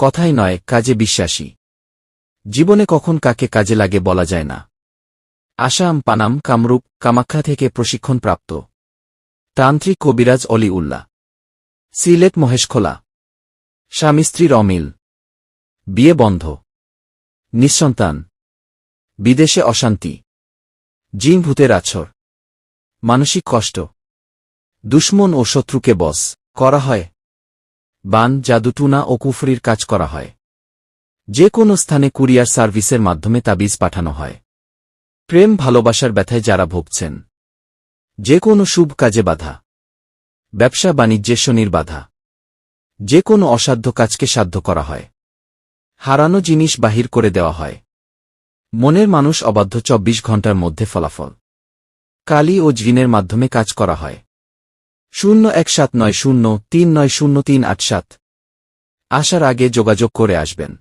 কথাই নয়, কাজে বিশ্বাসী। জীবনে কখন কাকে কাজে লাগে বলা যায় না। আসাম, পানাম, কামরূপ, কামাখ্যা থেকে প্রশিক্ষণপ্রাপ্ত তান্ত্রিক কবিরাজ অলি উল্লাহ। সিলেট মহেশখোলা। স্বামী স্ত্রীর অমিল, বিয়ে বন্ধ, নিঃসন্তান, বিদেশে অশান্তি, জিন ভূতের আছর, মানসিক কষ্ট, দুশ্মন ও শত্রুকে বশ করা হয়। বান, জাদুটুনা ও কুফরির কাজ করা হয়। যে কোনো স্থানে কুরিয়ার সার্ভিসের মাধ্যমে তাবিজ পাঠানো হয়। প্রেম ভালোবাসার ব্যথায় যারা ভুগছেন, যে কোনো শুভ কাজে বাধা, ব্যবসা বাণিজ্যে শনির বাধা, যে কোনো অসাধ্য কাজকে সাধ্য করা হয়। হারানো জিনিস বাহির করে দেওয়া হয়। মনের মানুষ অবাধ্য ২৪ ঘণ্টার মধ্যে ফলাফল। কালি ও জিনের মাধ্যমে কাজ করা হয়। 01790390387। আসার আগে যোগাযোগ করে আসবেন।